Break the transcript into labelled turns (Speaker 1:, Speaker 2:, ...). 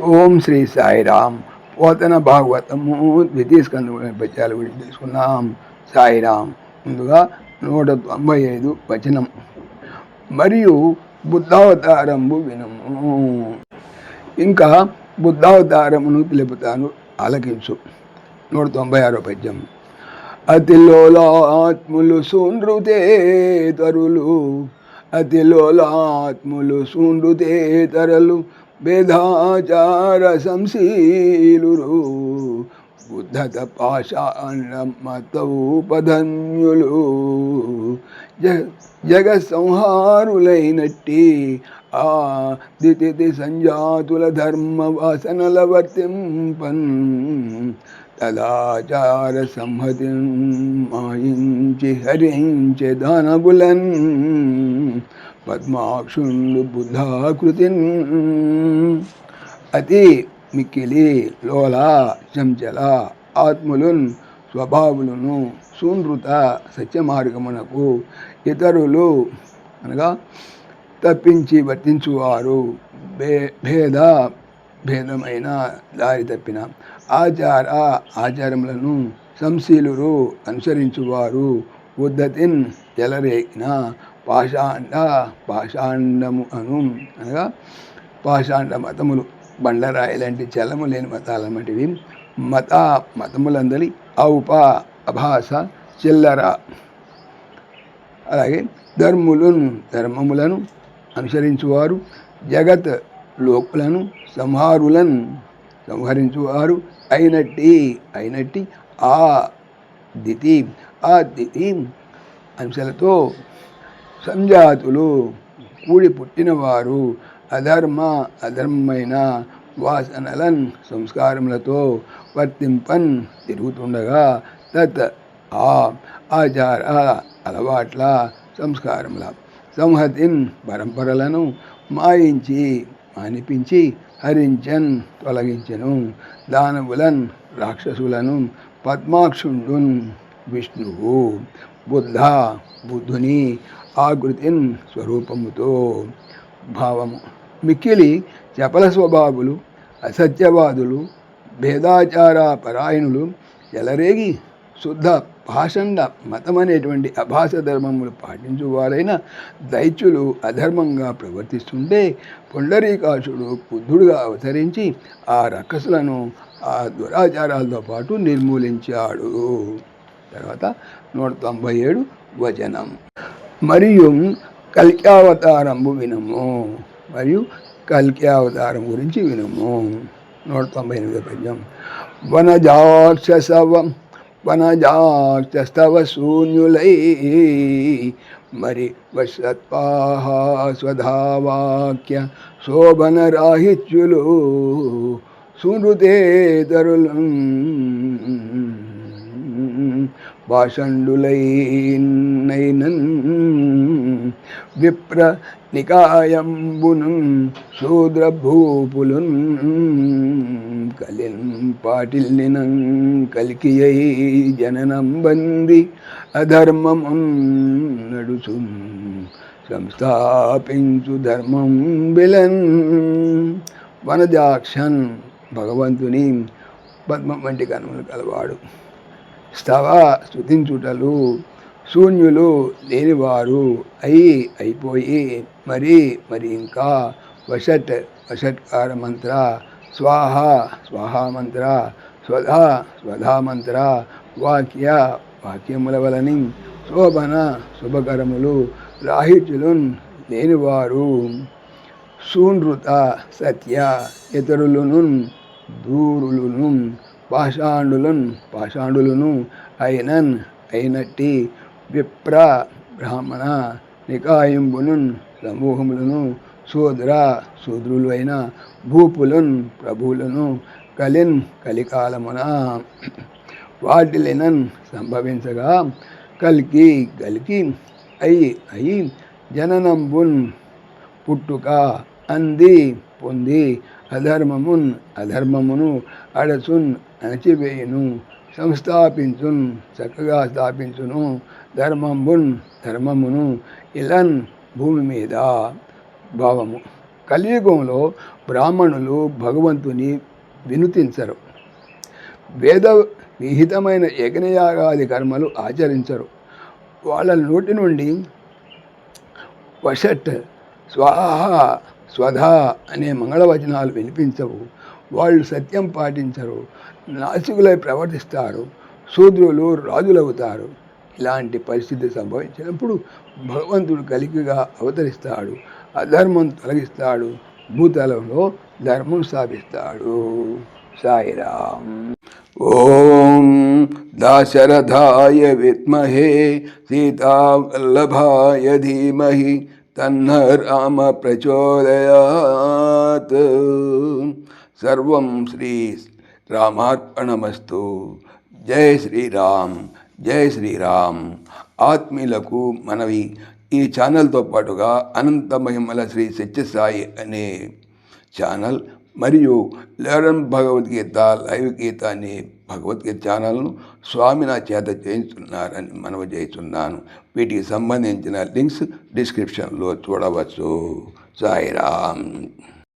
Speaker 1: ఓం శ్రీ సాయిరామ్. పోతన భాగవతము ద్వితీయ స్కంధం పద్యాల గురించి తెలుసుకున్నాం. సాయిరామ్. ముందుగా 195 వచనం. మరియు బుద్ధావతారంబు వినుము. ఇంకా బుద్ధావతారమును తెలుపుతాను, ఆలకించు. 196 పద్యం. అతిలోలాత్ములు సూనృతేతరులు, అతిలోలాత్ములు సూనృతేతరులు, భేదాచార సంశీలురు, బుద్ధత పాషాణమతౌపధన్యులు, జగత్ సంహారులైనట్టి ఆ దితి సంజాతుల ధర్మ వాసనల వర్తింపన్, తదాచార సంహతి మాయించి హరించే దానబులన్, పద్మాక్షుండు బుద్ధాకృతిన్. అతి మిక్కిలి లోల చంచల ఆత్ములున్ స్వభావులను సూనృత సత్యమార్గమునకు ఇతరులు అనగా తప్పించి వర్తించువారు, భేదమైన దారి తప్పిన ఆచారములను సంశీలురు అనుసరించువారు, ఉద్ధతిన్ జలరేగిన పాషాండము అను అనగా పాషాండ మతములు, బండరాయి లాంటి చలము లేని మతాలన్నటివి, మతములందరి అభాస చిల్లర. అలాగే ధర్మములను అనుసరించువారు, జగత్ లోకులను సంహరించువారు అయినట్టి ఆ దితి అంశాలతో సంజాతులు కూడి పుట్టినవారు, అధర్మమైన వాసనలన్ సంస్కారములతో వర్తింపన్ తిరుగుతుండగా, తత్ ఆచార అలవాట్ల సంస్కారముల సంహతిన్ పరంపరలను మానిపించి హరించన్ తొలగించెను, దానవులన్ రాక్షసులను, పద్మాక్షుండున్ విష్ణువు, బుద్ధుని ఆకృతిన్ స్వరూపముతో. భావము. మిక్కిలి చపల స్వభావులు, అసత్యవాదులు, భేదాచార పరాయణులు, ఎలరేగి శుద్ధ పాషండ మతమనేటువంటి అభాస ధర్మములు పాటించువారైన దైత్యులు అధర్మంగా ప్రవర్తిస్తుంటే, పుండరీకాక్షుడు బుద్ధుడుగా అవతరించి ఆ రక్కసులను ఆ దురాచారాలతో పాటు నిర్మూలించాడు. తర్వాత 197 వచనం. మరియు కల్క్యావతారంబు వినుము. మరియు కల్క్యావతారం గురించి వినుము. 198 పద్యం. వనజాక్షస్తవ శూన్యులై, మరి వసత్పాహ స్వధావాక్య శోభనరాహిత్యులు, సూనృతేతరులం భాషండులైనన్, విప్ర నికాయంబును శూద్రభూపులున్, కలిన్ పాటిల్లినం కలికియై జననంబంది, అధర్మమున్ నడుచు సంస్థాపించు ధర్మం బిలన్. వనజాక్షన్ భగవంతుని పద్మం వంటి కనుమలు కలవాడు, స్తవ స్తుతించుటలు, శూన్యులు లేనివారు అయిపోయి, మరి ఇంకా వషట్కార మంత్ర, స్వాహా మంత్ర, స్వధా మంత్ర, వాక్యముల వలని, శోభన శుభకరములు, రాహిత్యులున్ లేనివారు, సూనృత సత్య ఇతరులను, దూరులను, పాషాండులను అయినట్టి విప్ర బ్రాహ్మణ నికాయంబును సమూహములను, శూద్రులు అయిన భూపులున్ ప్రభువులను, కలికాలమున వాటిలినన్ సంభవించగా, గలికి అయి జననంబున్ పుట్టుక, అంది పొంది, అధర్మమును అడచున్ అణచివేయును, సంస్థాపించున్ చక్కగా స్థాపించును, ధర్మమును ఇలన్ భూమి మీద. భావము. కలియుగంలో బ్రాహ్మణులు భగవంతుని వినుతించరు, వేద విహితమైన యజ్ఞయాగాది కర్మలు ఆచరించరు. వాళ్ళ నోటి నుండి వషట్, స్వాహ, స్వధా అనే మంగళవచనాలు వినిపించవు. వాళ్ళు సత్యం పాటించరు, నాసికులై ప్రవర్తిస్తారు, శూద్రులు రాజులవుతారు. ఇలాంటి పరిస్థితి సంభవించినప్పుడు భగవంతుడు కలికిగా అవతరిస్తాడు, అధర్మం తొలగిస్తాడు, భూతలంలో ధర్మం స్థాపిస్తాడు. సాయిరామ్. ఓం దాశరథాయ విద్మహే సీతావల్లభాయ ధీమహి తన్న రామ ప్రచోదయాత్. సర్వం శ్రీ రామార్పణమస్తు. జై శ్రీరామ్, జై శ్రీరామ్. ఆత్మీయులకు మనవి, ఈ ఛానల్తో పాటుగా అనంత మహిమల శ్రీ సత్యసాయి అనే ఛానల్ మరియు లెర్న్ భగవద్గీత లైవ్ గీత అనే భగవద్గీత ఛానల్ను స్వామి నా చేత చేయించున్నారని మనవి చేస్తున్నాను. వీటికి సంబంధించిన లింక్స్ డిస్క్రిప్షన్లో చూడవచ్చు. సాయిరామ్.